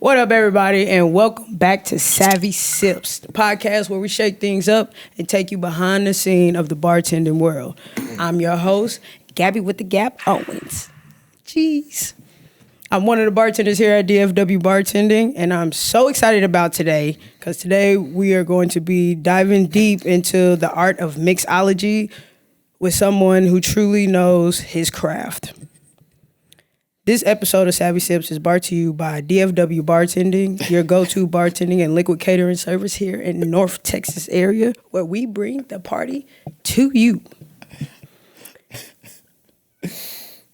What up, everybody, and welcome back to Savvy Sips, the podcast where we shake things up and take you behind the scene of the bartending world. I'm your host, Gabby with the Gap Owens. Jeez. I'm one of the bartenders here at DFW Bartending, and I'm so excited about today because today we are going to be diving deep into the art of mixology with someone who truly knows his craft. This episode of Savvy Sips is brought to you by DFW Bartending, your go-to bartending and liquid catering service here in the North Texas area, where we bring the party to you.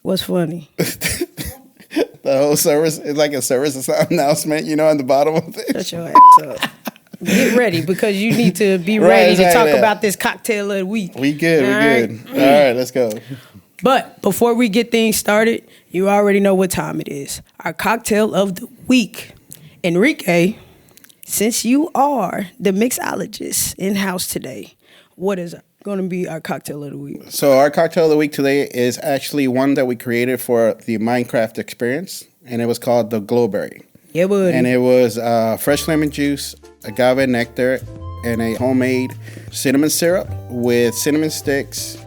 What's funny? The whole service is like a service announcement, on the bottom of it. Shut your ass up. Get ready because you need to be ready to talk about this cocktail of the week. We good. All right, let's go. But before we get things started, you already know what time it is. Our cocktail of the week. Enrique, since you are the mixologist in-house today, what is going to be our cocktail of the week? So our cocktail of the week today is actually one that we created for the Minecraft experience, and it was called the Glowberry. Yeah, buddy. And it was fresh lemon juice, agave nectar, and a homemade cinnamon syrup with cinnamon sticks,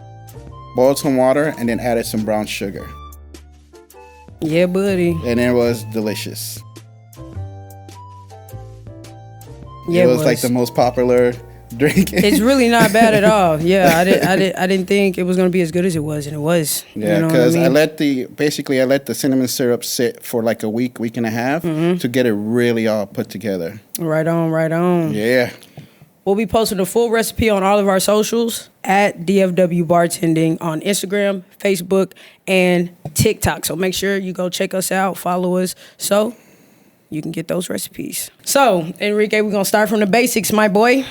boiled some water, and then added some brown sugar. Yeah, buddy. And it was delicious. Yeah, it was like the most popular drink. It's really not bad at all. Yeah, I didn't think it was gonna be as good as it was, and it was. Yeah, because I let the cinnamon syrup sit for like a week and a half to get it really all put together. Right on. Yeah. We'll be posting the full recipe on all of our socials at DFW Bartending on Instagram, Facebook, and TikTok. So make sure you go check us out, follow us, so you can get those recipes. So, Enrique, we're going to start from the basics, my boy.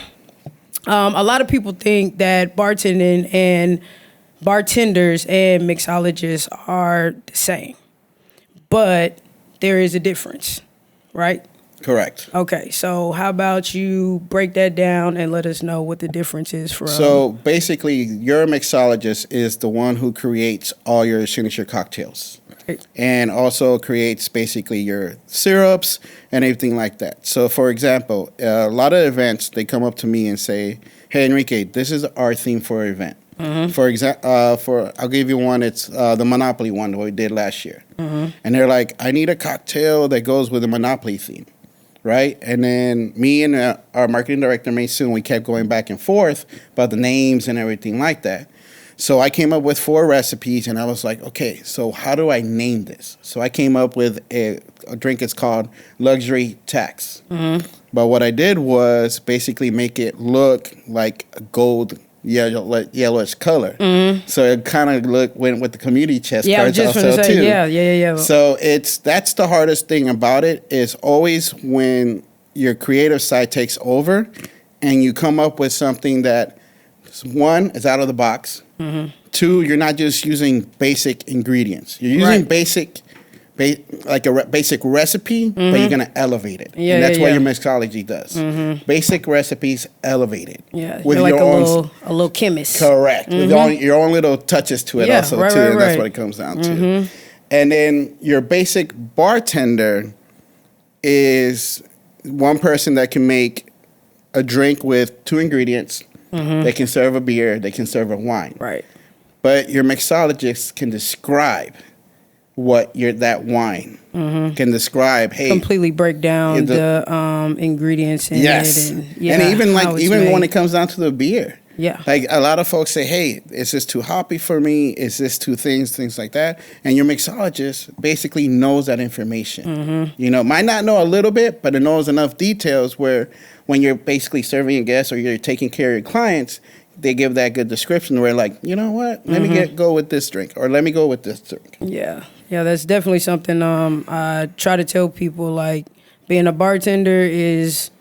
A lot of people think that bartending and bartenders and mixologists are the same, but there is a difference, right? Correct. Okay, so how about you break that down and let us know what the difference is for... So basically, your mixologist is the one who creates all your signature cocktails and also creates basically your syrups and everything like that. So for example, a lot of events, they come up to me and say, hey, Enrique, this is our theme for our event. Mm-hmm. For example, I'll give you one. It's the Monopoly one that we did last year. Mm-hmm. And they're like, I need a cocktail that goes with the Monopoly theme. Right? And then me and our marketing director, Mason, we kept going back and forth about the names and everything like that. So I came up with 4 recipes, and I was like, okay, so how do I name this? So I came up with a drink. It's called Luxury Tax. Mm-hmm. But what I did was basically make it look like a gold yellowish color. Mm-hmm. So it kind of went with the community chest cards also too. Yeah. So that's the hardest thing about it is always when your creative side takes over and you come up with something that, one, is out of the box. Mm-hmm. 2, you're not just using basic ingredients. You're using basic recipe, but you're going to elevate it. And that's what your mixology does. Mm-hmm. Basic recipes elevated. Yeah, with you're like a little chemist. Correct. Mm-hmm. With your own little touches to it and that's what it comes down to. And then your basic bartender is one person that can make a drink with 2 ingredients. Mm-hmm. They can serve a beer, they can serve a wine. Right. But your mixologist can describe what that wine can describe. Hey, completely break down the ingredients in it. And even when it comes down to the beer. Yeah. Like a lot of folks say, hey, is this too hoppy for me? Is this too things like that? And your mixologist basically knows that information. Mm-hmm. Might not know a little bit, but it knows enough details where when you're basically serving a guest or you're taking care of your clients, they give that good description where like, you know what, let me go with this drink or let me go with this drink. Yeah, that's definitely something I try to tell people, like being a bartender is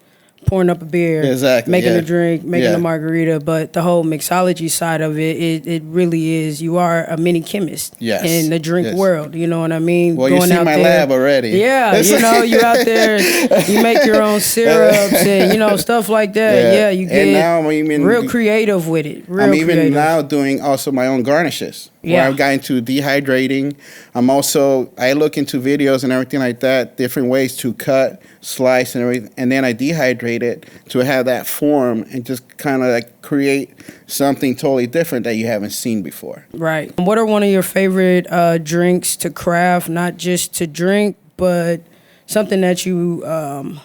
pouring up a beer, Exactly, making yeah. a drink, making Yeah. a margarita. But the whole mixology side of it really is. You are a mini chemist Yes, in the drink yes. world. You know what I mean? Well, you see my lab already. Yeah, you know, you out there, you make your own syrups and, you know, stuff like that. Yeah, you get and now I'm even real creative with it. Real I'm even creative. now doing also my own garnishes. Yeah. Where I've got into dehydrating. I look into videos and everything like that, different ways to cut, slice, and everything, and then I dehydrate it to have that form and just kind of like create something totally different that you haven't seen before. Right. What are one of your favorite drinks to craft, not just to drink, but something that you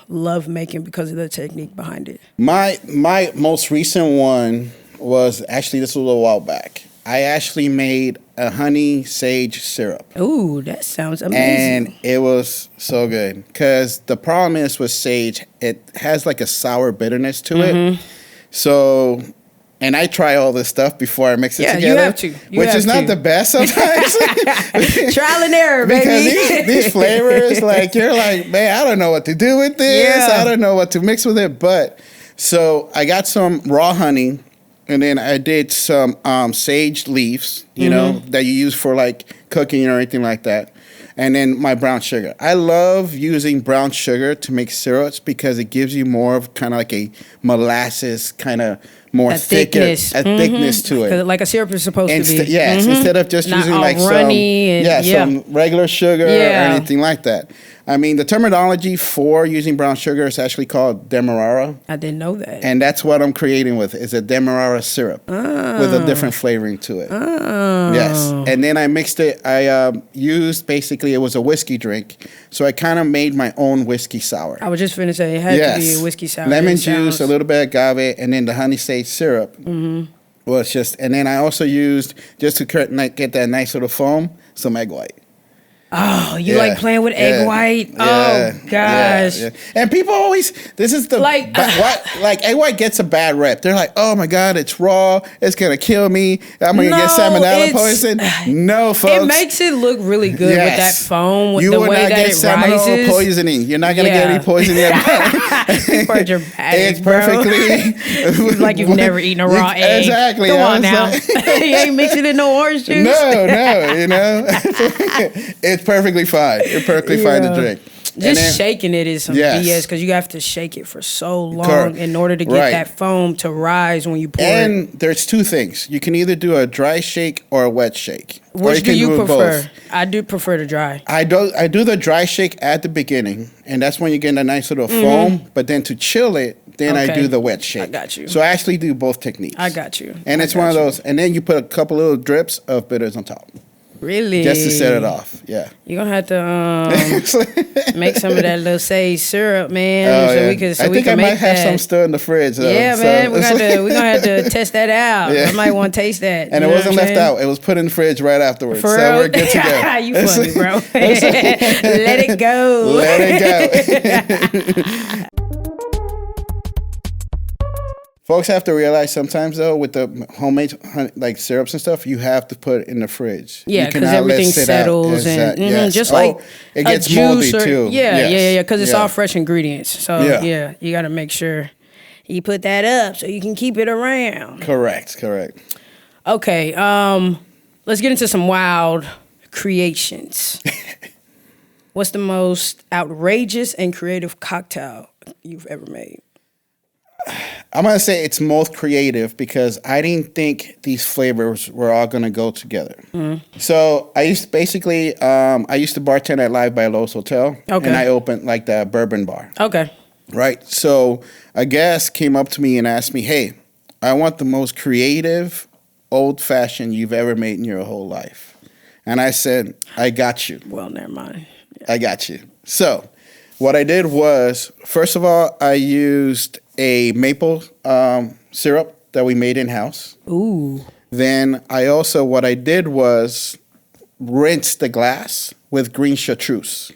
love making because of the technique behind it? My most recent one was actually, this was a while back. I actually made a honey sage syrup. Ooh, that sounds amazing. And it was so good. Because the problem is with sage, it has like a sour bitterness to it. So, and I try all this stuff before I mix it together. You have to. Which is not the best sometimes. Trial and error, baby. Because these flavors, like, you're like, man, I don't know what to do with this. Yeah. I don't know what to mix with it. But, so I got some raw honey. And then I did some sage leaves, you know, that you use for like cooking or anything like that. And then my brown sugar. I love using brown sugar to make syrups because it gives you more of kind of like a molasses kind of more thickness to it. Like a syrup is supposed to be. Yes, instead of just Not using all like runny some regular sugar or Yeah. anything like that. I mean, the terminology for using brown sugar is actually called demerara. I didn't know that. And that's what I'm creating with. Is a demerara syrup with a different flavoring to it. Yes. And then I mixed it. I used, basically, it was a whiskey drink. So I kind of made my own whiskey sour. I was just finna say it had to be a whiskey sour. Lemon It juice, a little bit of agave, and then the honey sage syrup. Was just, and then I also used, just to get that nice little foam, some egg white. Oh, you like playing with egg white? Oh, gosh. And people always, this is the, Like- like egg white gets a bad rep. They're like, oh my God, it's raw. It's going to kill me. I'm going to get salmonella poison. No, folks. It makes it look really good with that foam, with you the will way not that get it salmonella rises. poisoning. You're not going to get any poisoning. You are dramatic, It's bro. perfectly. Like you've never eaten a raw egg. Exactly. Come I on was now. like- You ain't mixing in no orange juice. No, you know. It's perfectly fine. It's perfectly fine to drink. Just shaking it is some BS because you have to shake it for so long in order to get that foam to rise when you pour it. And there's two things. You can either do a dry shake or a wet shake. Which do you prefer? Both. I do prefer the dry. I do the dry shake at the beginning, and that's when you get a nice little foam. But then to chill it, then I do the wet shake. I got you. So I actually do both techniques. I got you. And it's one of those. And then you put a couple little drips of bitters on top. Really? Just to set it off. Yeah. You're going to have to make some of that little sage syrup, man. I think I might have some still in the fridge. Though, yeah, man. We're going to have to test that out. Yeah. I might want to taste that. And it wasn't left out. It was put in the fridge right afterwards. For so real? we're good to go. You funny, bro. Let it go. Let it go. Folks have to realize sometimes, though, with the homemade like syrups and stuff, you have to put it in the fridge. Yeah, because everything settles and just like it gets moldy too. Yeah, because it's all fresh ingredients. So yeah, you got to make sure you put that up so you can keep it around. Correct. Okay, let's get into some wild creations. What's the most outrageous and creative cocktail you've ever made? I'm going to say it's most creative because I didn't think these flavors were all going to go together. So I used to bartend at Live by Lowe's Hotel. Okay. And I opened like the bourbon bar. Okay. Right. So a guest came up to me and asked me, hey, I want the most creative old fashioned you've ever made in your whole life. And I said, I got you. Well, never mind. Yeah. I got you. So what I did was, first of all, I used a maple syrup that we made in-house. Ooh. Then what I did was rinse the glass with green chartreuse.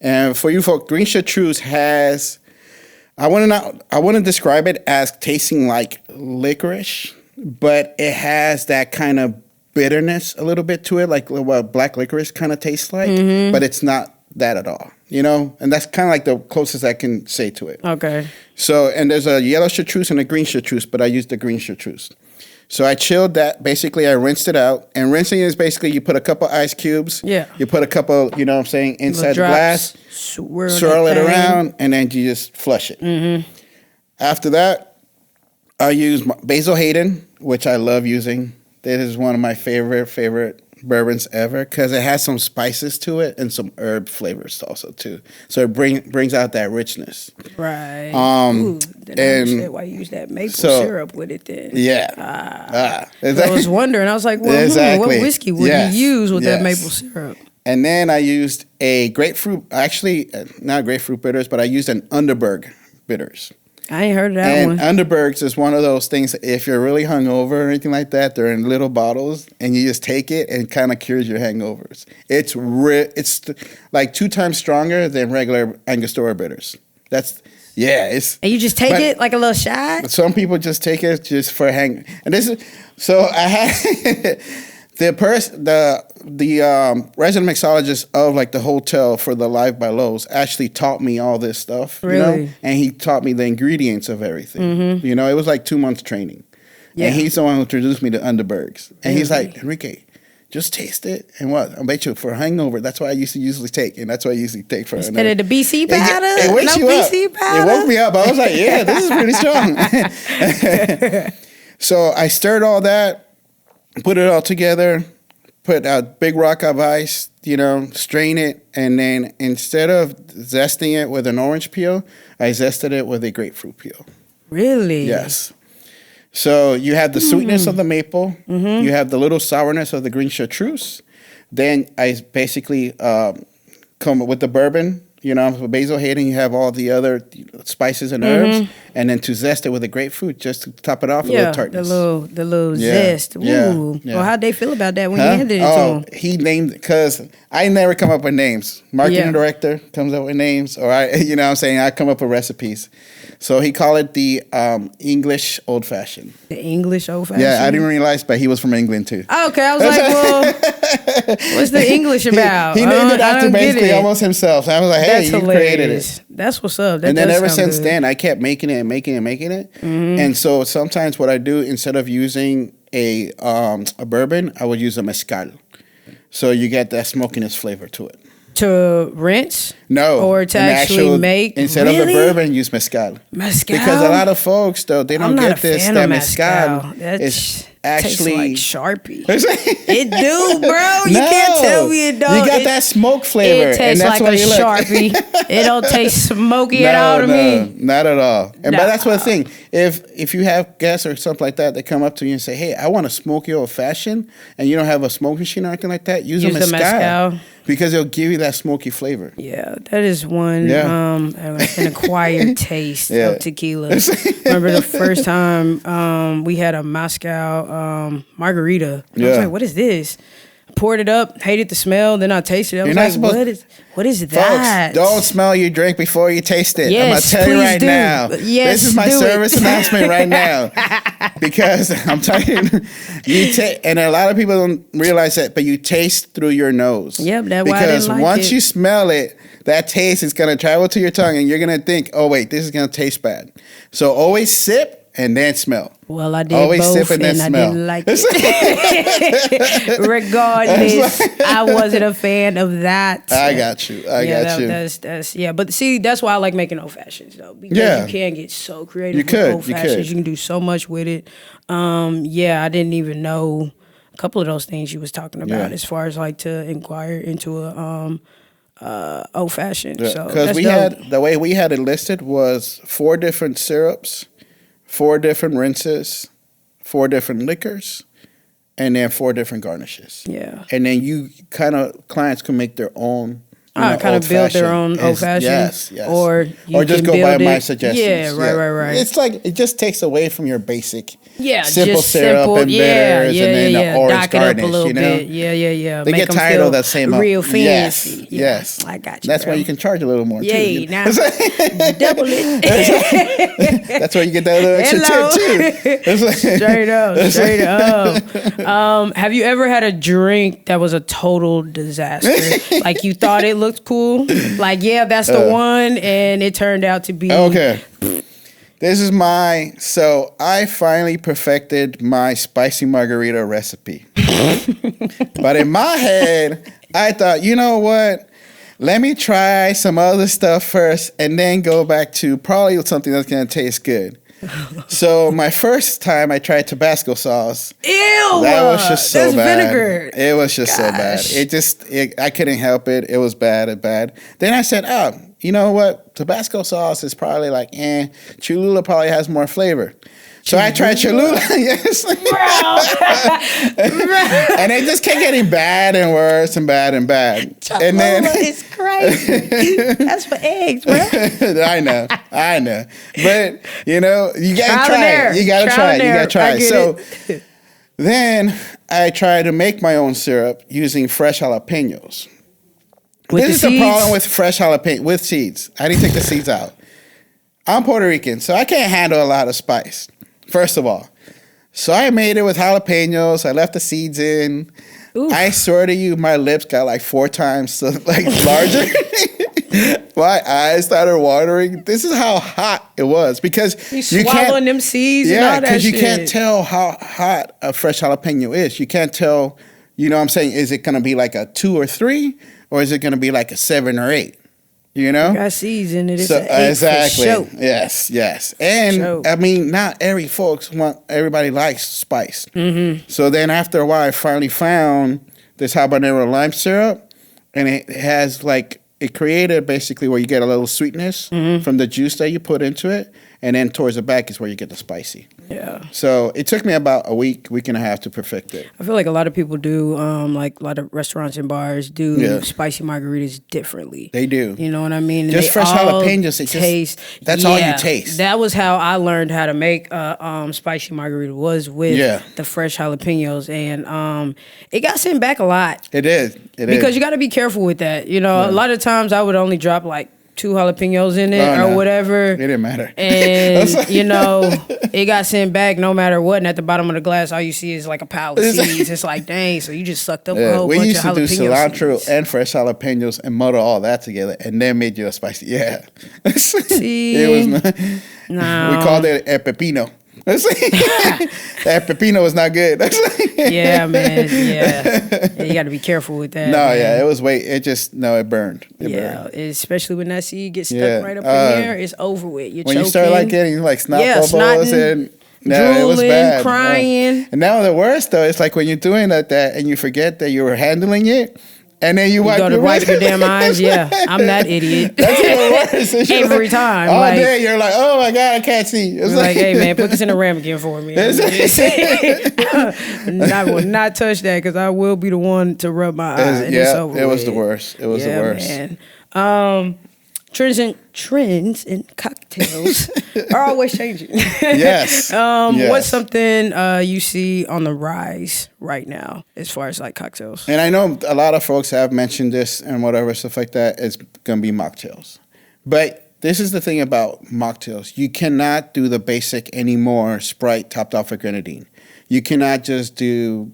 And for you folks, green chartreuse has, I wouldn't describe it as tasting like licorice, but it has that kind of bitterness a little bit to it, like what black licorice kind of tastes like, but it's not that at all. and that's kind of like the closest I can say to it. Okay. So, and there's a yellow chartreuse and a green chartreuse, but I used the green chartreuse. So I chilled that. Basically, I rinsed it out. And rinsing is basically you put a couple ice cubes. Yeah. You put a couple, inside the glass. Swirl it around, and then you just flush it. Mm-hmm. After that, I use Basil Hayden, which I love using. This is one of my favorite bourbons ever because it has some spices to it and some herb flavors also too. So it brings out that richness. Right. Then I understand why you use that maple syrup with it then. Yeah. I was wondering. I was like, well, what whiskey would you use with that maple syrup? And then I used a grapefruit, actually not grapefruit bitters, but I used an Underberg bitters. I ain't heard of that one. And Underbergs is one of those things, if you're really hungover or anything like that, they're in little bottles, and you just take it and it kind of cures your hangovers. It's like 2 times stronger than regular Angostura bitters. And you just take it like a little shot? Some people just take it just for hang. And this is, so I had... The resident mixologist of like the hotel for the Live by Lowe's actually taught me all this stuff, really? And he taught me the ingredients of everything. Mm-hmm. It was like 2 months training. Yeah. And he's the one who introduced me to Underbergs. And he's like, Enrique, just taste it. And what? I bet you for a hangover, that's what I used to usually take. And that's what I usually take for instead of the BC powder? It wakes you BC up. Powder? It woke me up. I was like, yeah, this is pretty strong. So I stirred all that. Put it all together, put a big rock of ice, strain it, and then instead of zesting it with an orange peel, I zested it with a grapefruit peel. Really? Yes. So you have the sweetness of the maple, you have the little sourness of the green chartreuse. Then I basically come with the bourbon. For Basil Hayden, you have all the other spices and herbs, and then to zest it with a grapefruit, just to top it off, a little tartness. the little zest. Ooh. Yeah. Well, how'd they feel about that when you handed it to them? He named, because I never come up with names. Marketing director comes up with names, or I come up with recipes. So he called it the English Old Fashioned. The English Old Fashioned? Yeah, I didn't realize, but he was from England too. Oh, okay, I was like, well, what's the English about? He named it after basically almost himself. So I was like, hey, you created it. That's what's up. And then ever since then, I kept making it and making it and making it. Mm-hmm. And so sometimes what I do, instead of using a bourbon, I would use a mezcal. So you get that smokiness flavor to it. To rinse? No. Or to actually make? Instead of a bourbon, use mezcal. Mezcal? Because a lot of folks, though, they don't get this. That mezcal is actually... tastes like Sharpie. It do, bro. You can't tell me it don't. You got that smoke flavor. It tastes like a Sharpie. It don't taste smoky at all to me. Not at all. But that's one thing. If you have guests or something like that come up to you and say, hey, I want a smoky old fashioned, and you don't have a smoke machine or anything like that, use a mezcal. Because it'll give you that smoky flavor. Yeah, that is one an acquired taste of tequila. Remember the first time we had a Moscow margarita. I was like, what is this? Poured it up, hated the smell, then I tasted it. I was like, what is that? Folks, don't smell your drink before you taste it. Yes, I'm going to tell you right now. Yes, this is my service announcement right now. Because I'm telling you, and a lot of people don't realize that, but you taste through your nose. Yep, that's why I didn't like once you smell it, that taste is going to travel to your tongue, and you're going to think, oh, wait, this is going to taste bad. So always sip and then smell. Well, I did always both, and I didn't like it. Regardless, I wasn't a fan of that. I got you. I got you. But see, that's why I like making old fashions though, because you can get so creative with old fashions. You can do so much with it. I didn't even know a couple of those things you was talking about as far as like to inquire into a old fashioned. Because the way we had it listed was 4 different syrups, 4 different rinses, 4 different liquors, and then 4 different garnishes. Yeah. And then clients can make their own. Kind of build their own old fashioned. Yes. Or just go by my suggestions. Yeah, right. It's like it just takes away from your basic simple syrup and bitters and then the orange Dock garnish. It up a little bit. Yeah. They get tired of that same real fancy. Yes. I got you. That's why you can charge a little more. Yay, now double it. That's why you get that little extra tip too. Straight up. Have you ever had a drink that was a total disaster? Like you thought it looked cool. Like, yeah, that's the one, and it turned out to be Okay. This is so I finally perfected my spicy margarita recipe. But in my head, I thought, you know what? Let me try some other stuff first and then go back to probably something that's going to taste good. So my first time I tried Tabasco sauce. Ew! That was just so that's bad. vinegar. It was just so bad. I couldn't help it. It was bad. Then I said, oh, you know what? Tabasco sauce is probably like, Cholula probably has more flavor. So I tried Cholula, yes. And it just kept getting bad and worse and bad and bad. Cholula and then is crazy. That's for eggs, bro. I know. But, you got to try it. You got to try it. You got to try it. So then I tried to make my own syrup using fresh jalapenos. This is the problem with fresh jalapeno, with seeds. I didn't take the seeds out. I'm Puerto Rican, so I can't handle a lot of spice, first of all. So I made it with jalapenos. I left the seeds in. Oof. I swear to you, my lips got like 4 times larger. My eyes started watering. This is how hot it was because you swallowing them seeds and all that shit. Yeah, because you can't tell how hot a fresh jalapeno is. You can't tell, you know what I'm saying, is it going to be like a 2 or 3 or is it going to be like a 7 or 8? You know? It got seeds in it. It's so, an 8 exactly. For show. Yes. And I mean, not everybody likes spice. Mm-hmm. So then after a while, I finally found this habanero lime syrup, and it has it created basically where you get a little sweetness from the juice that you put into it, and then towards the back is where you get the spicy. Yeah. So it took me about a week and a half to perfect it. I feel like a lot of people do, like a lot of restaurants and bars do spicy margaritas differently. They do. You know what I mean? Just fresh jalapenos. That's all you taste. That was how I learned how to make a spicy margarita was with the fresh jalapenos, and it got sent back a lot. It is. Because you got to be careful with that. You know, a lot of times I would only drop like 2 jalapenos in it or whatever. It didn't matter. And, it got sent back no matter what. And at the bottom of the glass, all you see is like a pile of seeds. It's like, dang, so you just sucked up a whole bunch of jalapenos. We used to do cilantro seeds and fresh jalapenos and muddle all that together and then made you a spicy. Yeah. See? It was no. We called it a pepino. That pepino was not good. Yeah, man. Yeah, you got to be careful with that. No, man. It burned. It burned. Especially when that seed gets stuck right up in there, it's over with. You're when choking. You start getting snot bubbles and drooling, it was bad. crying. And now the worst though, it's like when you're doing that and you forget that you were handling it. And then you go to wipe your damn eyes. Yeah, I'm that idiot. That's the worst. Every time. All day you're like, oh my God, I can't see. It's like, hey man, put this in a ramekin for me. I will not touch that because I will be the one to rub my eyes. It was the worst. It was the worst. Man. Trends and cocktails are always changing. Yes. What's something you see on the rise right now as far as like cocktails? And I know a lot of folks have mentioned this and whatever stuff like that. It's gonna be mocktails, but this is the thing about mocktails. You cannot do the basic anymore. Sprite topped off with grenadine. You cannot just do,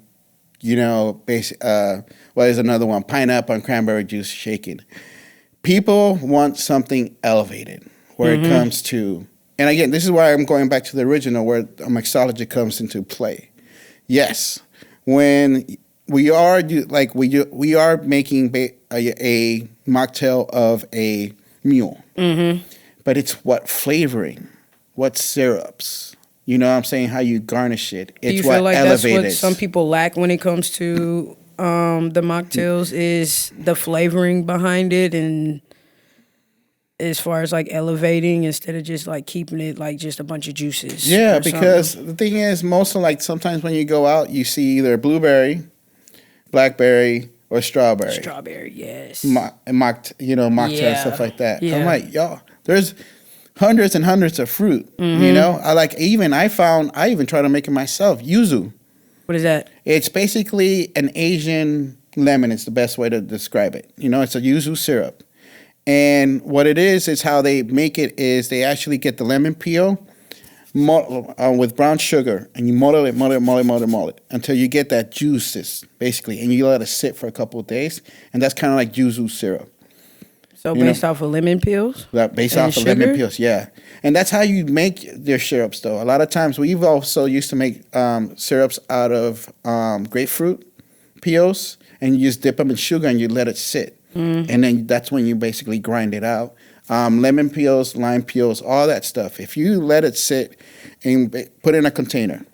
basic. What is another one? Pineapple and cranberry juice shaken. People want something elevated where it comes to, and again, this is why I'm going back to the original where a mixology comes into play. Yes, when we are we are making a mocktail of a mule, but it's what flavoring, what syrups. You know what I'm saying? How you garnish it. It's do you feel like that's what some people lack when it comes to the mocktails is the flavoring behind it, and as far as like elevating instead of just like keeping it like just a bunch of juices. Yeah, because the thing is, most of sometimes when you go out, you see either blueberry, blackberry, or strawberry. Strawberry, yes. Mocktail stuff like that. Yeah. I'm like, y'all, there's hundreds and hundreds of fruit. I even try to make it myself. Yuzu. What is that? It's basically an Asian lemon. It's the best way to describe it. It's a yuzu syrup. And what it is how they make it is they actually get the lemon peel with brown sugar, and you muddle it until you get that juices, basically. And you let it sit for a couple of days. And that's kind of like yuzu syrup. So based off of lemon peels? Based and off of sugar? lemon peels, yeah. And that's how you make their syrups, though. A lot of times, we've also used to make syrups out of grapefruit peels, and you just dip them in sugar and you let it sit. And then that's when you basically grind it out. Lemon peels, lime peels, all that stuff. If you let it sit and put it in a container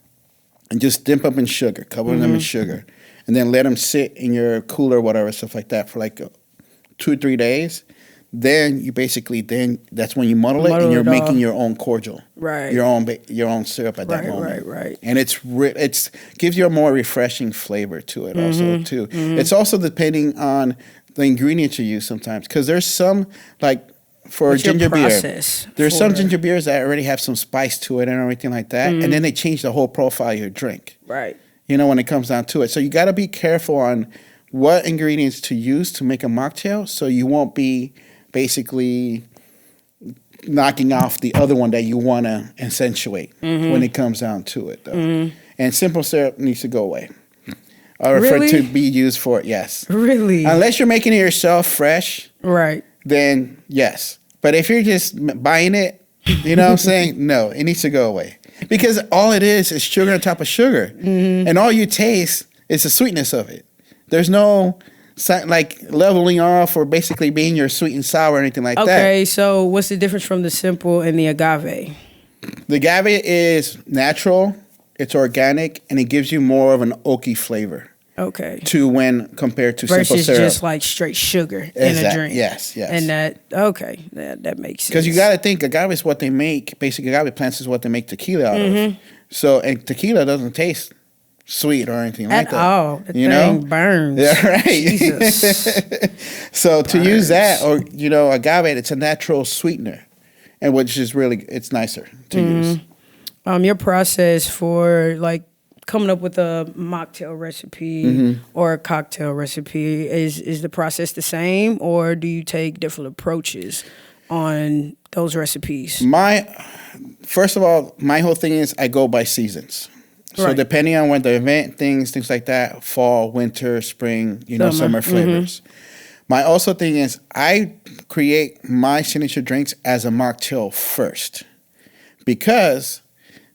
and just dip them in sugar, cover them in sugar, and then let them sit in your cooler, whatever, stuff like that for like 2 or 3 days, then you basically that's when you muddle it and you're making your own cordial, right? Your own syrup at that moment, right. And it's gives you a more refreshing flavor to it also too. It's also depending on the ingredients you use sometimes, because there's some like for What's ginger your beer, process there's some ginger beers that already have some spice to it and everything like that, and then they change the whole profile of your drink, right? when it comes down to it. So you got to be careful on what ingredients to use to make a mocktail, so you won't be basically knocking off the other one that you want to accentuate when it comes down to it, though. And simple syrup needs to go away. Or for it to be used for it, yes. Really? Unless you're making it yourself fresh, right? then yes. But if you're just buying it, you know what I'm saying? No, it needs to go away. Because all it is sugar on top of sugar. And all you taste is the sweetness of it. There's no like leveling off or basically being your sweet and sour or anything like that. Okay, so what's the difference from the simple and the agave? The agave is natural, it's organic, and it gives you more of an oaky flavor. Okay. To when compared to simple syrup. Versus just like straight sugar in a drink. Yes. And that makes sense. Because you got to think, agave is what they make, basic agave plants is what they make tequila out of. So, and tequila doesn't taste sweet or anything like that. At all. The thing burns. Yeah, right. Jesus. So to use that, or, agave, it's a natural sweetener. And which is really, it's nicer to use. Your process for like coming up with a mocktail recipe or a cocktail recipe, is the process the same, or do you take different approaches on those recipes? First of all, my whole thing is I go by seasons. So depending on when the event, things like that, fall, winter, spring, summer flavors. My also thing is I create my signature drinks as a mocktail first, because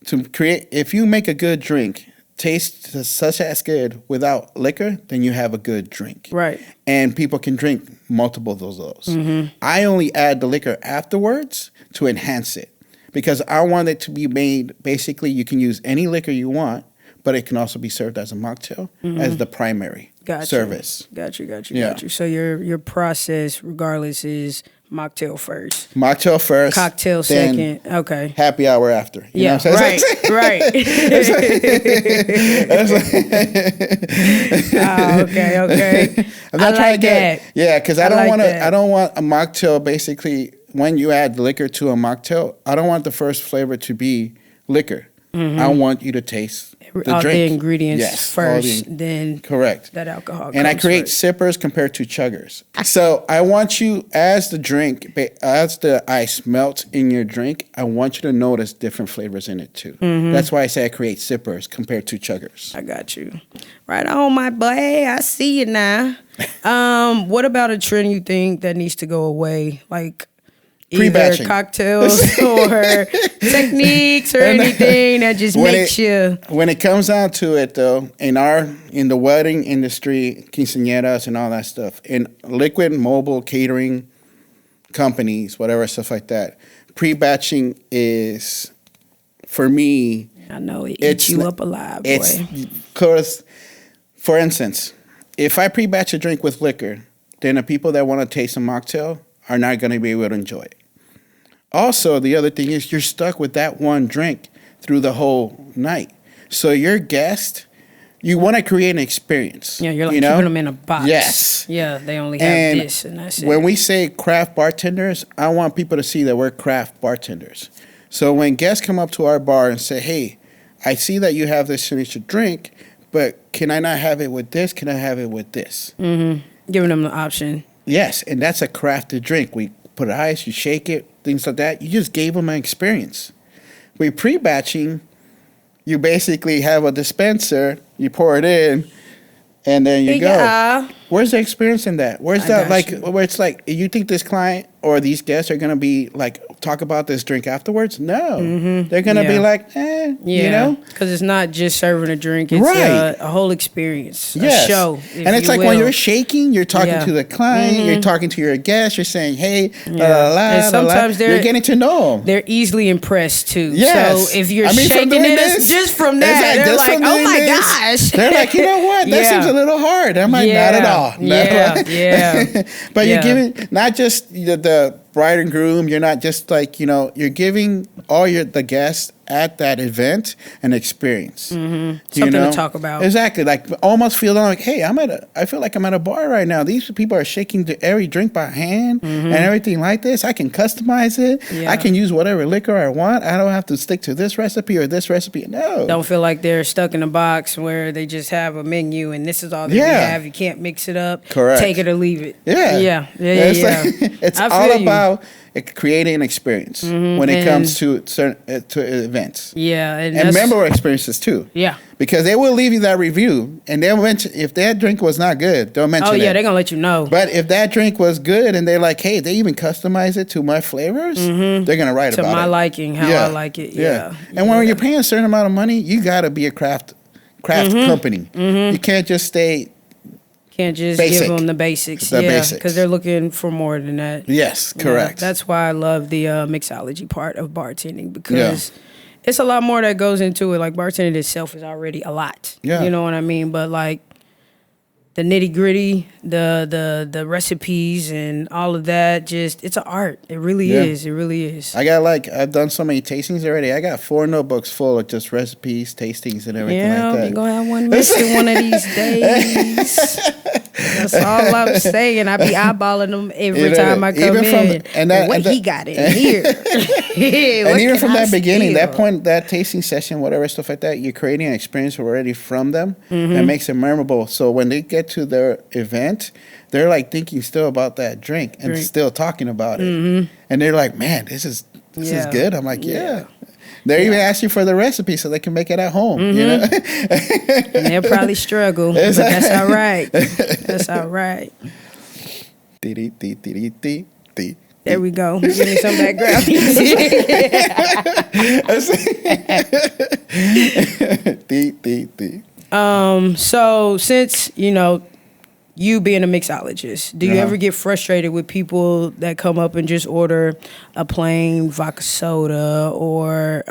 if you make a good drink, taste such as good without liquor, then you have a good drink. Right. And people can drink multiple of those. I only add the liquor afterwards to enhance it, because I want it to be made, basically you can use any liquor you want, but it can also be served as a mocktail as the primary service. Got you. So your process, regardless, is mocktail first. Mocktail first. Cocktail second. Okay. Happy hour after. You know what I'm right. saying? Right. Okay. I'm not trying to get that. Yeah, because I don't want a mocktail. Basically, when you add liquor to a mocktail, I don't want the first flavor to be liquor. I want you to taste the all drink. the ingredients first, then correct. that alcohol. And I create sippers compared to chuggers. So I want you, as the ice melts in your drink, I want you to notice different flavors in it too. That's why I say I create sippers compared to chuggers. I got you. Right on, my boy. I see you now. What about a trend you think that needs to go away? Like either cocktails or techniques or anything that just makes you. When it comes down to it, though, in the wedding industry, quinceañeras and all that stuff, in liquid mobile catering companies, whatever stuff like that, pre-batching is, for me, I know it eats you up alive, boy. Because, for instance, if I pre-batch a drink with liquor, then the people that want to taste a mocktail are not going to be able to enjoy it. Also, the other thing is you're stuck with that one drink through the whole night. So your guest, you want to create an experience. Yeah, you're like keeping them in a box. Yes. Yeah, they only have this and that's it. When we say craft bartenders, I want people to see that we're craft bartenders. So when guests come up to our bar and say, hey, I see that you have this signature drink, but can I not have it with this? Can I have it with this? Giving them the option. Yes, and that's a crafted drink. We put ice, you shake it, things like that. You just gave them an experience. With pre-batching, you basically have a dispenser, you pour it in, and then you go. Where's the experience in that? Where's I that, got you. where it's like, you think this client or these guests are going to be like, talk about this drink afterwards? No. They're going to be Yeah. like, you know? Because it's not just serving a drink. It's Right. a whole experience, Yes. a show. if And it's you like when will. you're shaking, you're talking Yeah. to the client, you're talking to your guest, you're saying, hey, la, Yeah. la, la, And la, la. sometimes they're- You're getting to know them. They're easily impressed too. Yes. So if you're I mean, from shaking doing it, this, just from it's that, they're just like, from "Oh doing my this." gosh!" They're like, you know what? That Yeah. seems a little hard. I'm like, not at all. Not Yeah, at all. yeah. But Yeah. you're giving not just the bride and groom. You're not just like, you're giving all the guests at that event an experience. Something to talk about. Exactly. Like almost feeling like, hey, I feel like I'm at a bar right now. These people are shaking every drink by hand and everything like this. I can customize it. Yeah. I can use whatever liquor I want. I don't have to stick to this recipe or this recipe. No. Don't feel like they're stuck in a box where they just have a menu and this is all that Yeah. we have. You can't mix it up. Correct. Take it or leave it. Yeah. Yeah. Like, it's I all feel you. about creating an experience when it comes to certain to events. Yeah, And that's- memorable experiences too. Yeah. Because they will leave you that review and they'll mention if that drink was not good, they'll mention Oh yeah, it. they're gonna let you know. But if that drink was good and they're like, hey, they even customize it to my flavors, they're gonna write to about my it. liking, how I like it. Yeah. And when you're paying a certain amount of money, you gotta be a craft company. You can't just stay. Can't just Basic. give them the basics. The yeah, basics. because they're looking for more than that. Yes, Yeah, correct. that's why I love the mixology part of bartending because it's a lot more that goes into it. Like bartending itself is already a lot. Yeah. You know what I mean? But like the nitty gritty, the recipes and all of that, just it's an art. It really Yeah. is. It really is. I've done so many tastings already. I got 4 notebooks full of just recipes, tastings, and everything Yeah, like that. we're gonna have one missing one of these days. That's all I'm saying. I be eyeballing them every You know, time I come even from in. the- and that- what and that- he got in here. And even from that beginning, that point. point, that tasting session, whatever stuff like that, you're creating an experience already from them that makes it memorable. So when they get to their event, they're like thinking still about that drink and still talking about it. And they're like, man, this is Yeah. good. I'm like, yeah. Yeah. They're even asking for the recipe so they can make it at home. You know? And they'll probably struggle, but that's all right. That's all right. Dee-dee-dee-dee-dee-dee. There we go. Give me some background music. Dee-dee-dee. So since, you being a mixologist, do you ever get frustrated with people that come up and just order a plain vodka soda or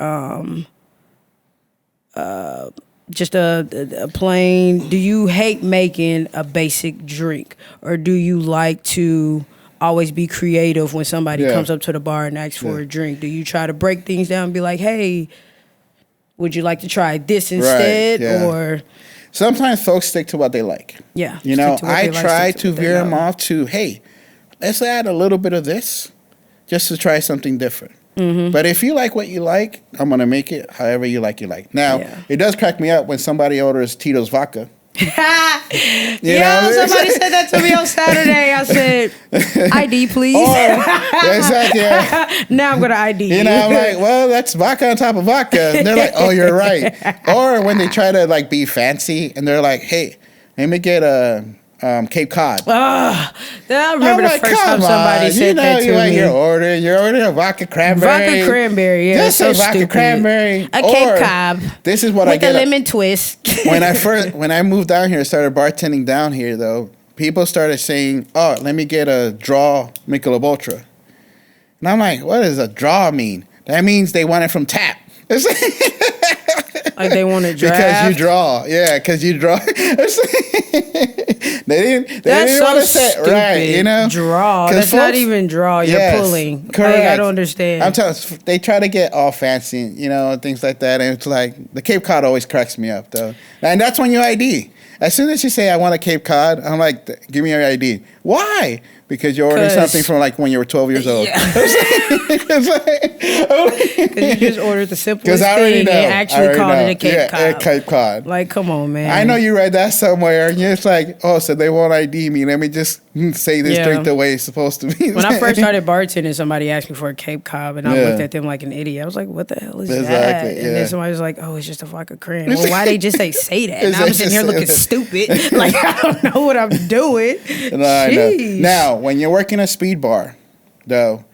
just a plain? Do you hate making a basic drink, or do you like to always be creative when somebody Yeah. comes up to the bar and asks for Yeah. a drink? Do you try to break things down and be like, hey, would you like to try this instead? yeah. Or Sometimes folks stick to what they like. yeah, You know, stick to what I they like, try stick to what they veer them know. off to, hey, let's add a little bit of this just to try something different. But if you like what you like, I'm going to make it however you like. Now, Yeah. it does crack me up when somebody orders Tito's vodka. You know what I mean? Somebody said that to me on Saturday. I said, ID, please. Exactly. Yeah. Now I'm going to ID you. You know, I'm like, well, that's vodka on top of vodka. And they're like, oh, you're right. Or when they try to like be fancy and they're like, hey, let me get a Cape Cod. I remember I'm the like, first time come somebody on. said that to me. You're ordering a vodka cranberry. Vodka cranberry, yeah. Just so say vodka stupid. cranberry. A Or Cape Cod. This is what I With get. a lemon twist. When I moved down here, started bartending down here, though, people started saying, oh, let me get a draw Michelob Ultra. And I'm like, what does a draw mean? That means they want it from tap. Like they want to draft. Because you draw. Yeah, because you draw. They didn't That's want to so say stupid. right, you know? Draw. 'Cause That's not folks- even draw. You're Yes, pulling. correct. Like, I don't understand. I'm telling you, they try to get all fancy, things like that. And it's like, the Cape Cod always cracks me up, though. And that's when you ID. As soon as you say, I want a Cape Cod, I'm like, give me your ID. Why? Because you ordered something from like when you were 12 years old. Yeah. Because you just ordered the simplest thing and actually called it a Cape Cod. Yeah, a Cape Cod. Like, come on, man. I know you read that somewhere, and you're just like, oh, so they won't ID me. Let me just say this drink the way it's supposed to be. When I first started bartending, somebody asked me for a Cape Cod, and I looked at them like an idiot. I was like, what the hell is that? And then somebody was like, oh, it's just a vodka cream. Well, why they just say that? And I'm sitting here looking stupid. Like, I don't know what I'm doing. No, I know. Now, when you're working a speed bar, though,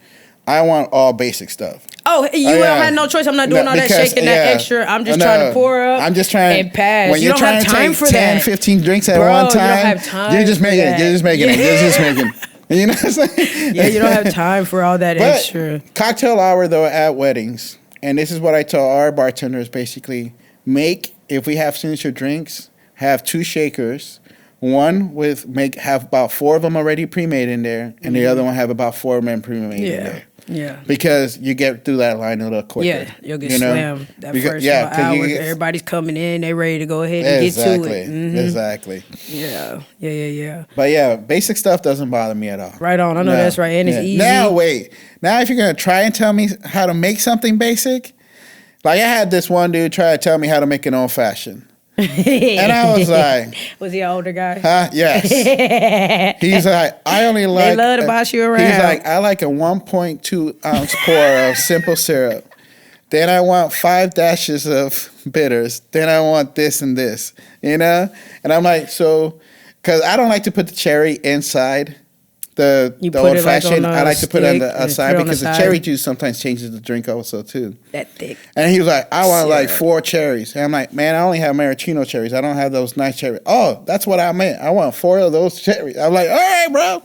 I want all basic stuff. Oh, you had no choice. I'm not doing all that shaking, that extra. I'm just trying to pour up. I'm just trying and pass. When you're trying to take 10, 15 drinks at one time, you don't have time. You're just making it. You're just making it. You're just making it. You know what I'm saying? Yeah, you don't have time for all that extra. Cocktail hour, though, at weddings, and this is what I tell our bartenders, basically, if we have signature drinks, have 2 shakers. One have about 4 of them already pre-made in there, and the other one have about 4 of them pre-made in there. Yeah. Because you get through that line a little quicker. Yeah, you'll get slammed that first hour. Everybody's coming in, they ready to go ahead and get to it. Mm-hmm. Exactly. Yeah. But yeah, basic stuff doesn't bother me at all. Right on. I know that's right, and it's easy. Now wait. Now if you're gonna try and tell me how to make something basic, like I had this one dude try to tell me how to make an old fashioned. And I was like, was he an older guy? Huh? Yes. He's like, I only like. They love to boss you around. He's like, I like a 1.2 ounce pour of simple syrup. Then I want 5 dashes of bitters. Then I want this and this, And I'm like, so, because I don't like to put the cherry inside the old fashioned. I like to put it on the side because the cherry juice sometimes changes the drink also too. That thick. And he was like, I want like 4 cherries. And I'm like, man, I only have maraschino cherries. I don't have those nice cherries. Oh, that's what I meant. I want 4 of those cherries. I'm like, all right, bro.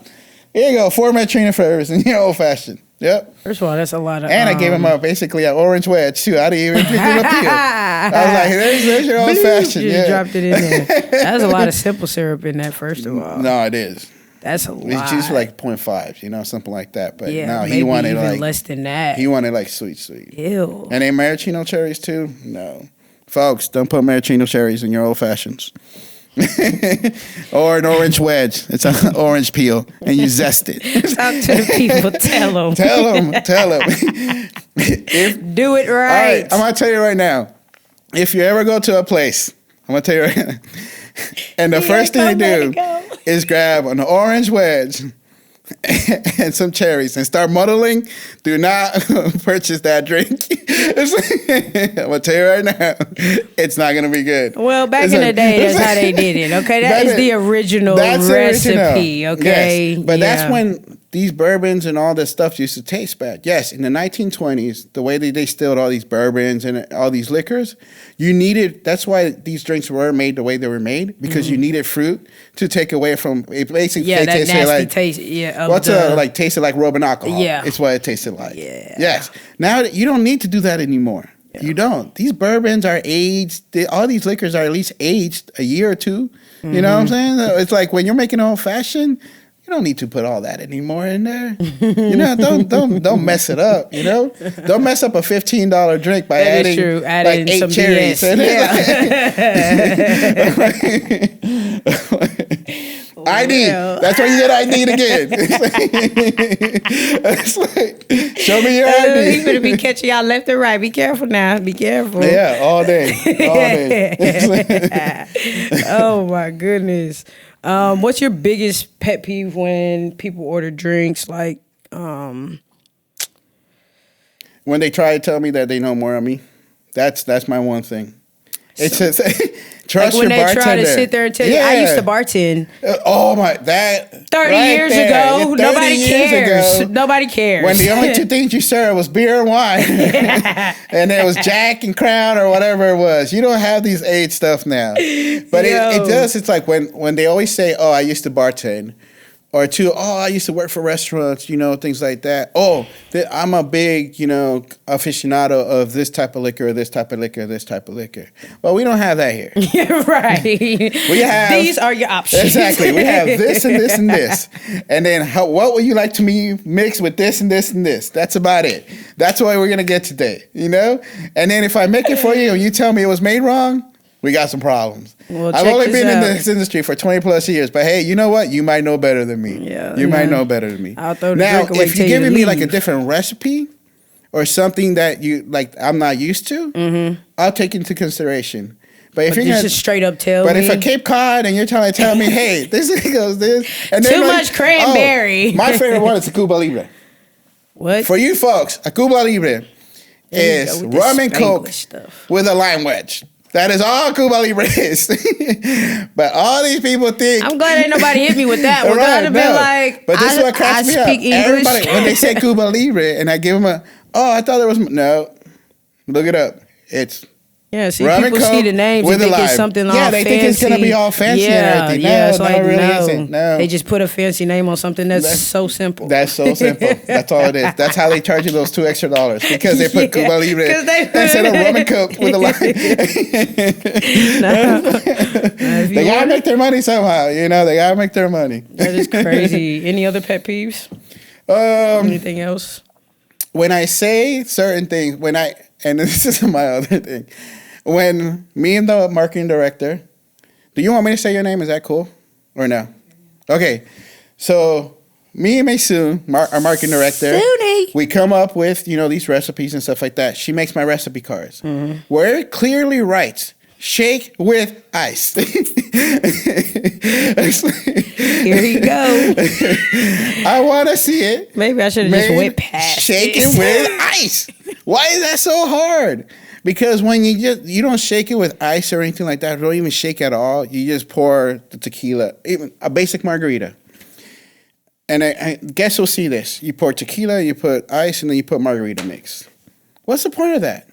Here you go, 4 maraschino flavors in your old fashioned. Yep. First of all, that's a lot of. And I gave him basically an orange wedge too. I didn't even pick it up here. I was like, there's your old fashioned. You just dropped it in there. That's a lot of simple syrup in that. First of all. No, it is. That's a lot. It's just like 0.5, something like that. But no, he wanted even like less than that. He wanted like sweet. Ew. And then maraschino cherries too? No. Folks, don't put maraschino cherries in your old fashions. Or an orange wedge. It's an orange peel, and you zest it. Talk to the people. Tell them. Tell them. Do it right. All right, I'm going to tell you right now. If you ever go to a place, I'm going to tell you right now. And the first thing you do is grab an orange wedge and some cherries and start muddling. Do not purchase that drink. I'm going to tell you right now, it's not going to be good. Well, back in the day, that's how they did it, okay? That is the original recipe, okay? Yes, but that's when these bourbons and all this stuff used to taste bad. Yes, in the 1920s, the way they distilled all these bourbons and all these liquors, that's why these drinks were made the way they were made, because you needed fruit to take away from, it basically that nasty like, taste, tasted like rubbing alcohol. Yeah. It's what it tasted like. Yeah. Yes. Now, you don't need to do that anymore. Yeah. You don't. These bourbons are aged. All these liquors are at least aged a year or 2. You know what I'm saying? It's like when you're making old fashioned, you don't need to put all that anymore in there. Don't mess it up. Don't mess up a $15 drink by adding like 8 cherries. ID. That's why you get ID again. It's like, show me your ID. He's gonna be catching y'all left and right. Be careful now. Be careful. Yeah, all day. Oh my goodness. What's your biggest pet peeve when people order drinks? Like, when they try to tell me that they know more of me, that's my one thing. It's just trust your bartender. When they try to sit there and tell you, I used to bartend. 30 years ago, nobody cares. Nobody cares. When the only 2 things you served was beer and wine, and it was Jack and Crown or whatever it was. You don't have these age stuff now, but it does. It's like when they always say, "Oh, I used to bartend." Or 2, I used to work for restaurants, things like that. I'm a big, aficionado of this type of liquor, this type of liquor, this type of liquor. Well, we don't have that here. Yeah, right. We have these are your options. Exactly. We have this and this and this. And then what would you like to me mix with this and this and this? That's about it. That's what we're going to get today, And then if I make it for you and you tell me it was made wrong, we got some problems. Well, I've check only this been in out. this industry for 20 plus years, but hey, you know what? You might know better than me. Yeah, you might yeah. know better than me. I'll throw the now, drink away, if tell you're you to giving me like a leave. different recipe or something that you like, I'm not used to, I'll take into consideration. But if But you're just straight up tell but me. if a Cape Cod and you're trying to tell me, hey, this goes this, and then Too like, much cranberry. oh, my favorite one is a Cuba Libre. What? For you folks, a Cuba Libre There you is go with this rum and Coke Spanglish stuff. with a lime wedge. That is all Cuba Libre is. But all these people think. I'm glad ain't nobody hit me with that one. Right, I'd have been no. like, But this is what cracks me up. speak English. Everybody, when they say Cuba Libre, and I give them I thought there was no. Look it up. It's Yeah, see, rum and people see Coke the names with and think a it's lime. something all Yeah, fancy. they think it's gonna be all fancy and everything. No, it's no, like, it really no. isn't. No. They just put a fancy name on something that's so simple. That's so simple. That's all it is. That's how they charge you those $2 extra because they put Cuba Libre 'Cause they- instead of rum and Coke with a lime. They gotta make their money somehow. You know, they gotta make their money. That is crazy. Any other pet peeves? Anything else? When I say certain things, and this is my other thing, when me and the marketing director, do you want me to say your name? Is that cool or no? Okay, so me and Maysoon, our marketing director, Soonie. we come up with these recipes and stuff like that. She makes my recipe cards where it clearly writes shake with ice. Here you go. I want to see it. Maybe I should have just went past shake this. it with ice. Why is that so hard? Because when you don't shake it with ice or anything like that, don't even shake at all. You just pour the tequila, even a basic margarita. And I guess we'll see this. You pour tequila, you put ice, and then you put margarita mix. What's the point of that?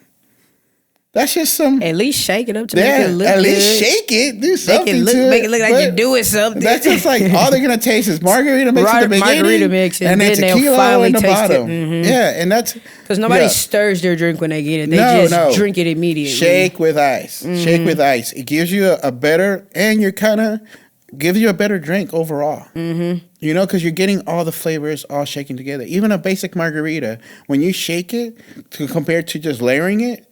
That's just some. At least shake it up to make it look at good. least shake it. Do something to Make it look like but you're doing something. That's just like all they're gonna taste is margarita mix at the beginning, Margarita mix, and then then they'll tequila finally in the taste it. bottom. Mhm. Yeah, and that's Because nobody yeah. stirs their drink when they get it. They No, just drink it immediately. Shake with ice. Shake with ice. It gives you a better, and you're kind of gives you a better drink overall. Mm-hmm. You know, because you're getting all the flavors all shaken together. Even a basic margarita, when you shake it compared to just layering it,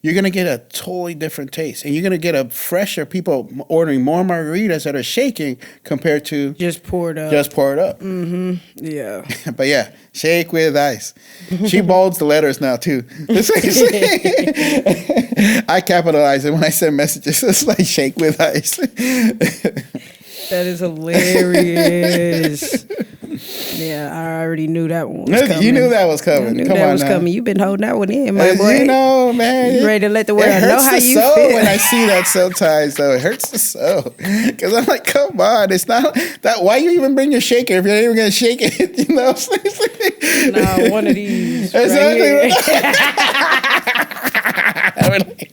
you're going to get a totally different taste. And you're going to get a fresher, people ordering more margaritas that are shaking compared to Just pour it up. just pour it up. Mm-hmm. Yeah. But yeah, shake with ice. She bolds the letters now too. I capitalize it when I send messages. It's like shake with ice. That is hilarious. Yeah, I already knew that one was coming. You knew that was coming. I knew Come that on was now. coming. You've been holding that one in, my boy. You know, man. You ready to let the world it know hurts how the you soul feel? when I see that sometimes, though. It hurts the soul. Because I'm like, come on. It's not that. Why you even bring your shaker if you're not even going to shake it? You know what I'm saying? Nah, one of these. Exactly. Right here.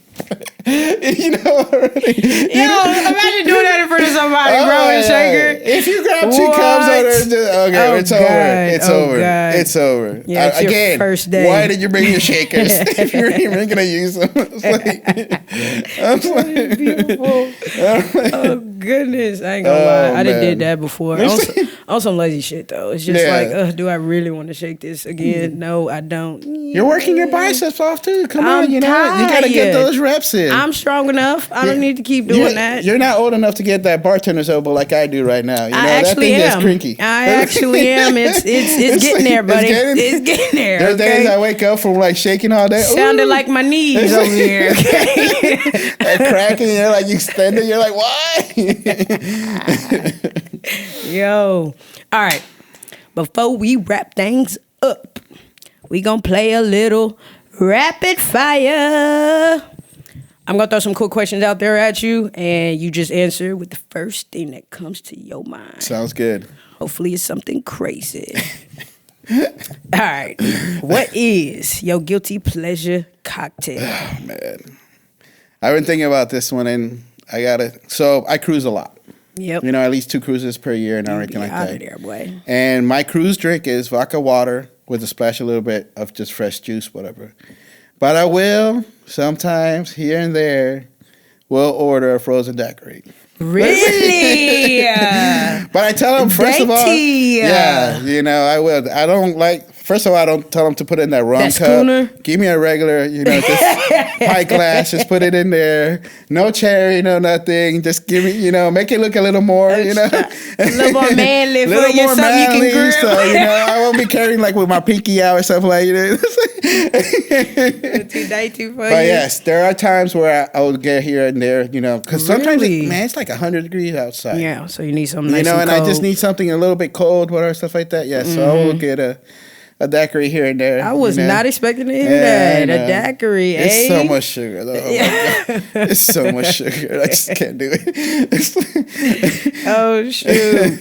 You know already. Imagine doing that in front of somebody, bro, and shaker. If you grab two What? cups on there, okay, Oh, it's God. over. It's Oh, over. God. It's over. Yeah, it's your Again, first day. why did you bring your shakers if you're even gonna use them? It's like, Beautiful. Oh goodness, I ain't gonna lie. I done man. did that before. On some lazy shit though. It's just Yeah. like, do I really want to shake this again? No, I don't. You're working your biceps off too. Come I'm on, you gotta get tired. those reps in. I'm strong enough. I don't need to keep doing that. You're not old enough to get that bartender's elbow like I do right now. You know, I that actually thing am. is crinky. I actually am. It's getting there, buddy. It's getting there. There's days I Okay? wake up from like shaking all day. Sounded Ooh. like my knees over here. Okay? And cracking, you're like extended. You're like, why? Yo. All right. Before we wrap things up, we gonna play a little rapid fire. I'm gonna throw some cool questions out there at you, and you just answer with the first thing that comes to your mind. Sounds good. Hopefully it's something crazy. All right. What is your guilty pleasure cocktail? Oh, man. I've been thinking about this one, and so I cruise a lot. Yep. You know, at least 2 cruises per year and everything like Out that. of there, boy. And my cruise drink is vodka water with a splash, a little bit of just fresh juice, whatever. But I will sometimes here and there will order a frozen daiquiri. Really? But I tell them first of all, Dainty. yeah, you know, I will. I don't like First of all, I don't tell them to put it in that rum That cup. schooner? Give me a regular, just pint glass. Just put it in there. No cherry, no nothing. Just give me, make it look a little more, A little more manly a for little you, more something you can manly. grip. So, I won't be carrying like with my pinky out or something like that. Too dainty for But you. yes, there are times where I would get here and there, because sometimes, Really? it's like 100 degrees outside. Yeah, so you need something nice and and cold. I just need something a little bit cold, whatever, stuff like that. Yeah, so I will get a daiquiri here and there. I was not expecting to hear Yeah, I that. A know. daiquiri, It's eh? so much sugar, though. Oh my God. It's so much sugar. I just can't do it. Oh, shoot.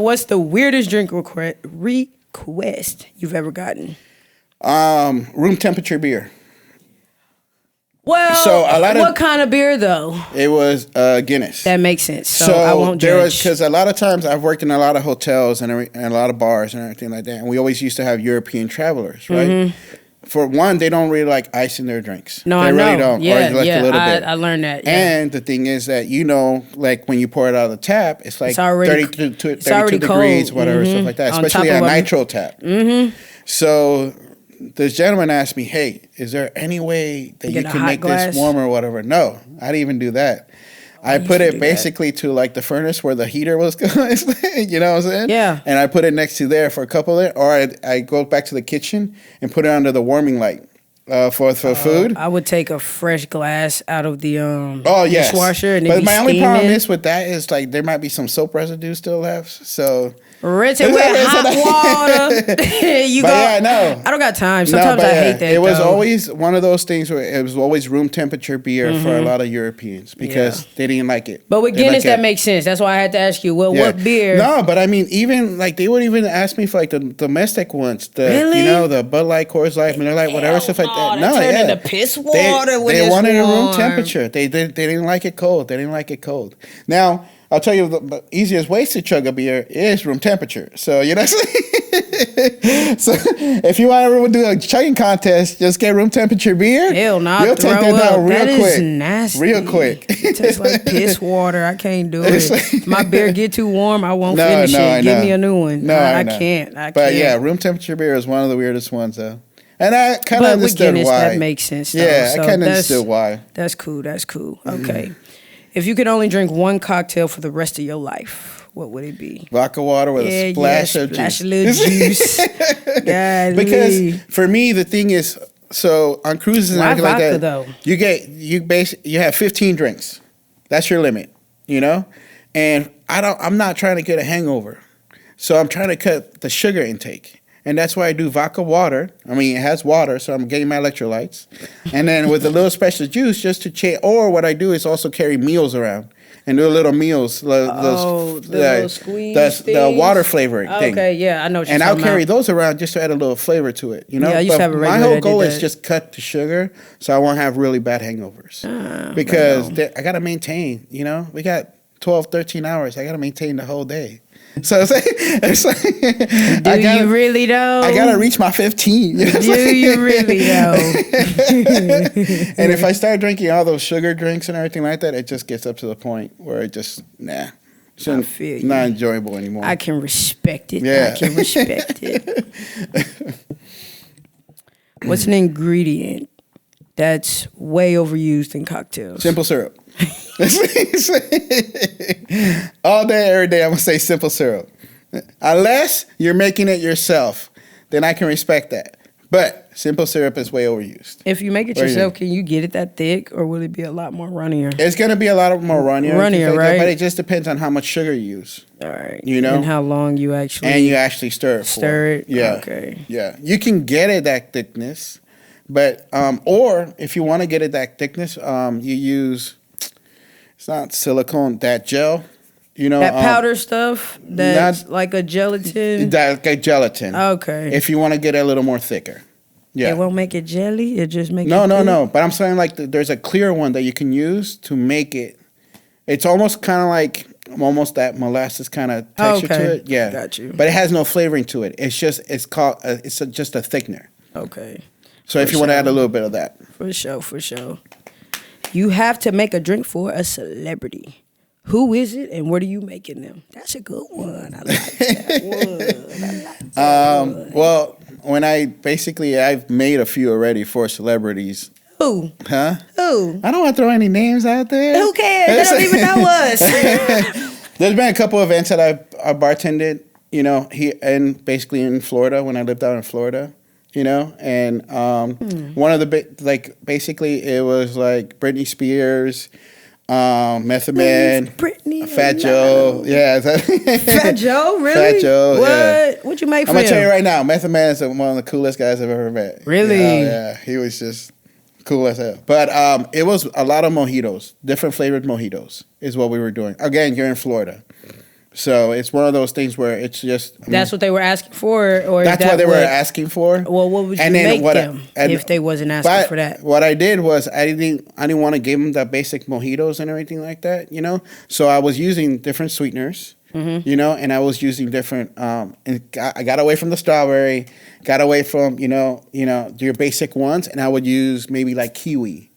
What's the weirdest drink request you've ever gotten? Room temperature beer. Well, So, a lot of- what kind of beer, though? It was Guinness. That makes sense. So I won't there judge. was, because a lot of times I've worked in a lot of hotels and a lot of bars and everything like that, and we always used to have European travelers, right? For one, they don't really like ice in their drinks. No, they I know. really don't. Yeah, or like a little bit. I learned that. Yeah. And the thing is that, like when you pour it out of the tap, it's like It's already- 32 it's already degrees, cold. whatever, stuff like that, On especially top a of nitro tap. So this gentleman asked me, hey, is there any way that you get a can hot make glass? this warmer or whatever? No, I didn't even do that. I used put to it do that. basically to like the furnace where the heater was going. You know what I'm saying? Yeah. And I put it next to there for a couple of, or I go back to the kitchen and put it under the warming light for food. I would take a fresh glass out of the Oh yes, dishwasher and but be my only problem steaming. is with that is like there might be some soap residue still left. So Rinse it with hot water. You But go. yeah, I know. I don't got time. Sometimes I hate that. It was though. always one of those things where it was always room temperature beer for a lot of Europeans because they didn't like it. But with They Guinness, like that it. makes sense. That's why I had to ask you. Well, Yeah. what beer? No, but I mean, even like they would even ask me for like the domestic ones, Really? the Bud Light, Coors Light, Miller Light, whatever stuff like that. no, No, they turn yeah, into piss water when they it's wanted a room warm. temperature. They didn't like it cold. They didn't like it cold. Now I'll tell you the easiest way to chug a beer is room temperature. So you know. So if you want to do a chugging contest, just get room temperature beer. Hell no, You'll take that down real That quick. is nasty. Real quick. It tastes like piss water. I can't do It's it. like- My beer get too warm, I won't No, finish no, I it. Give know. me a new one. No, I I know. can't. But can't. yeah, room temperature beer is one of the weirdest ones, though. And I kind of But with understood Guinness, why. that makes sense. Though. Yeah, So I kind of that's- understood why. That's cool. That's cool. Okay. If you could only drink one cocktail for the rest of your life, what would it be? Vodka water with a splash of splash juice. a little juice. Golly. Because for me, the thing is, so on cruises and Why everything like vodka, that, though? you have 15 drinks. That's your limit, And I'm not trying to get a hangover, so I'm trying to cut the sugar intake. And that's why I do vodka water. I mean, it has water, so I'm getting my electrolytes. And then with a little special juice just to change. Or what I do is also carry meals around and do little meals. the little squeeze the things? water flavoring thing. Okay, yeah, I know what you're And I'll talking carry about. those around just to add a little flavor to it, Yeah, I used to But have a my regular whole that goal did is that. just cut the sugar so I won't have really bad hangovers. Because I got to maintain, we got 12, 13 hours. I got to maintain the whole day. So it's like Do you really though? I gotta reach my 15. Do you really though? And if I start drinking all those sugar drinks and everything like that, it just gets up to the point where it just I feel you. not enjoyable anymore. I can respect it. Yeah. I can respect it. What's an ingredient that's way overused in cocktails? Simple syrup. All day, every day, I'm gonna say simple syrup. Unless you're making it yourself, then I can respect that. But simple syrup is way overused. If you make it What do you yourself, think? can you get it that thick, or will it be a lot more runnier? It's gonna be a lot more runnier, and things Runnier, like that, right? but it just depends on how much sugar you use, All right. And how long you actually and you actually stir it. stir it. Yeah. Okay. Yeah, you can get it that thickness, but or if you want to get it that thickness, you use it's not silicone, that gel, That powder stuff that's like a gelatin. that like gelatin. Okay. If you want to get it a little more thicker, yeah. It won't make it jelly. It just makes No, it no, thick? no. But I'm saying like there's a clear one that you can use to make it. It's almost kind of like almost that molasses kind of texture Okay. to it. Yeah, Got you. But it has no flavoring to it. It's just it's just a thickener. Okay. So if For you want to sure. add a little bit of that, For sure, for sure. You have to make a drink for a celebrity. Who is it and what are you making them? That's a good one. I like that one. well, when I've made a few already for celebrities. Who? Huh? Who? I don't want to throw any names out there. Who cares? They don't even know us. There's been a couple events that I bartended, and basically in Florida when I lived out in Florida, and one of the basically it was like Britney Spears, Method Man, Britney, Fat Joe, yeah, Fat Joe, really? Fat Joe, what? Yeah. What'd you make for I'm gonna him? tell you right now, Method Man is one of the coolest guys I've ever met. Really? Yeah, he was just cool as hell. But it was a lot of mojitos, different flavored mojitos, is what we were doing. Again, you're in Florida. So it's one of those things where it's just... That's what they were asking for? Or that's what they were asking for. Well, what would you make them if they wasn't asking for that? What I did was I didn't want to give them the basic mojitos and everything like that, So I was using different sweeteners, and I was using different... and I got away from the strawberry, got away from, your basic ones, and I would use maybe like kiwi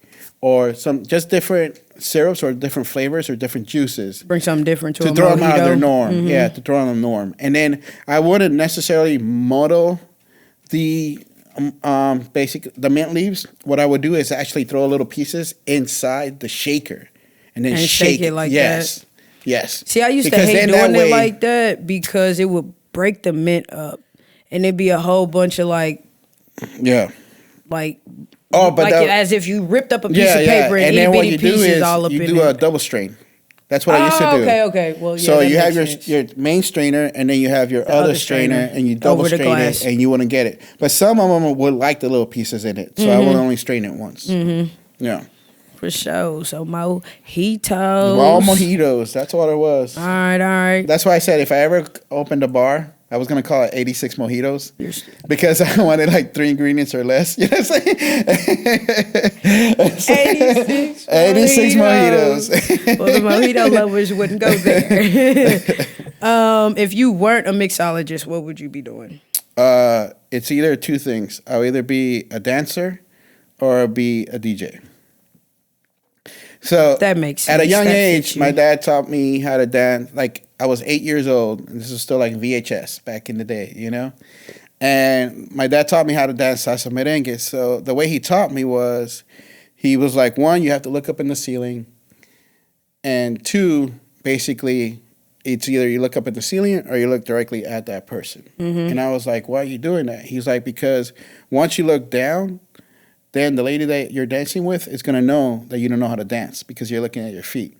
or some just different syrups or different flavors or different juices. Bring something different to throw them mojito. out of their norm. Yeah, to throw them norm. And then I wouldn't necessarily model the the mint leaves. What I would do is actually throw little pieces inside the shaker and then shake it like that. Yes. See, I used to hate doing it like that because it would break the mint up, and it'd be a whole bunch of like as if you ripped up a piece of paper and itty bitty pieces all up in it. You do a double strain. That's what I used to do. Okay. Well, yeah. So you have your main strainer, and then you have your other strainer, and you double strain it, and you want to get it. But some of them would like the little pieces in it, so I will only strain it once. Yeah. For sure. So mojitos. All mojitos. That's what it was. All right. That's why I said if I ever opened a bar, I was going to call it 86 mojitos because I wanted like 3 ingredients or less. You know what I'm saying? 86 mojitos. Well, the mojito lovers wouldn't go there. If you weren't a mixologist, what would you be doing? It's either 2 things. I'll either be a dancer or be a DJ. So that makes sense. At a young age, my dad taught me how to dance. Like I was 8 years old, and this is still like VHS back in the day, And my dad taught me how to dance salsa merengue. So the way he taught me was, he was like, 1, you have to look up in the ceiling, and 2, basically, it's either you look up at the ceiling or you look directly at that person. And I was like, why are you doing that? He's like, because once you look down, then the lady that you're dancing with is going to know that you don't know how to dance because you're looking at your feet.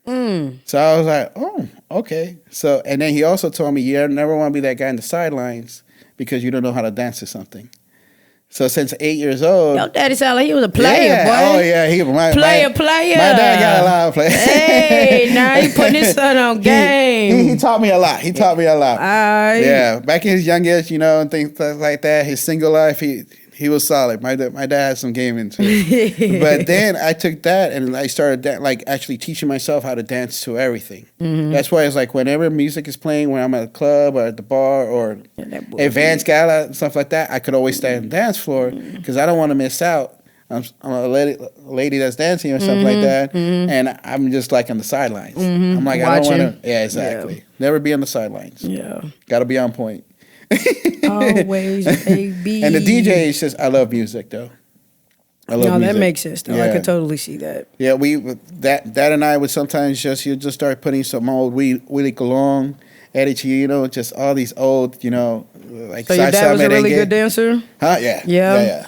So I was like, oh, okay. So, and then he also told me you never want to be that guy in the sidelines because you don't know how to dance or something. So since 8 years old. Your daddy sounded like he was a player, boy. Oh, yeah. Player. My dad got a lot of players. Hey, now he putting his son on game. He taught me a lot. Right. Yeah. Back in his young age, and things like that, his single life, he was solid. My dad had some game into it. But then I took that and I started actually teaching myself how to dance to everything. That's why it's like whenever music is playing, when I'm at a club or at the bar or advanced gala and stuff like that, I could always stay on the dance floor because I don't want to miss out. I'm a lady that's dancing or something like that, and I'm just like on the sidelines. I'm like, watching. I don't want to. Yeah, exactly. Never be on the sidelines. Yeah. Got to be on point. Always, baby. And the DJ is just, I love music though. I love music. That makes sense though. Yeah. I could totally see that. Yeah, that and I would sometimes you just start putting some old Willie Colon, Eddie Chino, just all these old, like. So your dad was a really good dancer? Huh? Yeah. Yeah.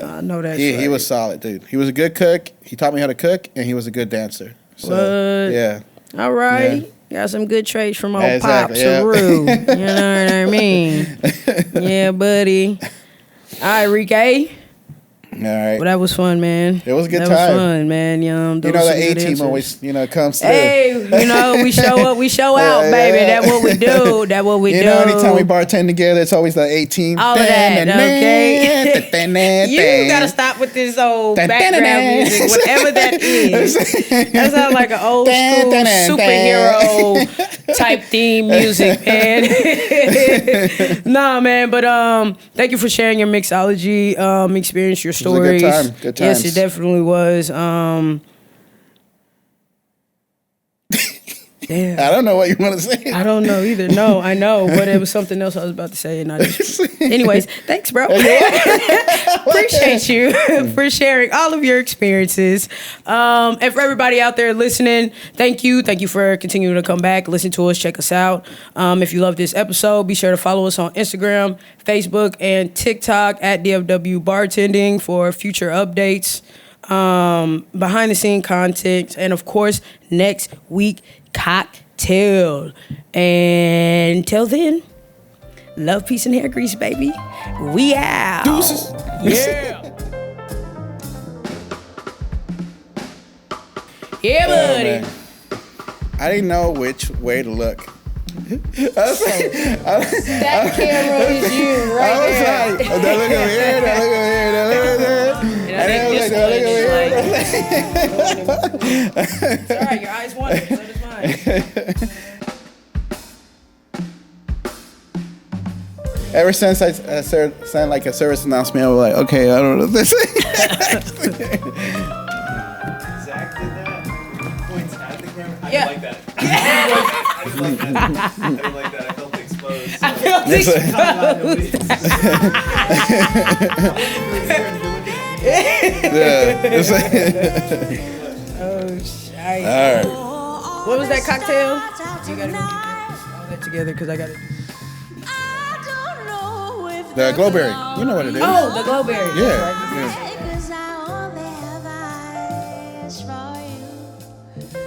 I know that. He was solid, dude. He was a good cook. He taught me how to cook, and he was a good dancer. So, what? Yeah. All right. Yeah. Got some good traits from old exactly, Pops Saru. You know what I mean? Yeah, buddy. All right, Enrique. All right. Well, that was fun, man. It was a good time. That was fun, man. The A-team always, comes through. Hey, we show up, we show out, baby. Yeah. That's what we do. Anytime we bartend together, it's always the A-team. All of that, okay? You gotta stop with this old background music, whatever that is. That sounds like an old school superhero type theme music, man. Nah, man, but thank you for sharing your mixology experience, your stories. It was a good time. Yes, it definitely was. Damn. I don't know what you want to say. I don't know either. No, I know, but it was something else I was about to say, and I just. Anyways, thanks, bro. Appreciate you for sharing all of your experiences, and for everybody out there listening. Thank you for continuing to come back, listen to us, check us out. If you love this episode, be sure to follow us on Instagram, Facebook, and TikTok at DFW Bartending for future updates, behind the scene content, and of course, next week. Cocktail. And until then, love, peace, and hair grease, baby. We out. Deuces. Yeah. Yeah, buddy. Man. I didn't know which way to look. That camera is you right there. Like, don't look over here, don't look over here, don't look over there. And I think this one is like... It's all right, your eyes water, so does mine. Ever since I sound like a service announcement, I'm like, okay, I don't know this. Zach did that. Points at the camera. I Yeah. didn't like that. I didn't like that. I felt exposed. So. I felt Oh, shit. All right. What was that cocktail? You gotta go get all that together because I gotta. The Glowberry. You know what it is. Oh, the glowberry. Yeah. That's right. Yeah. Because I only have eyes for you.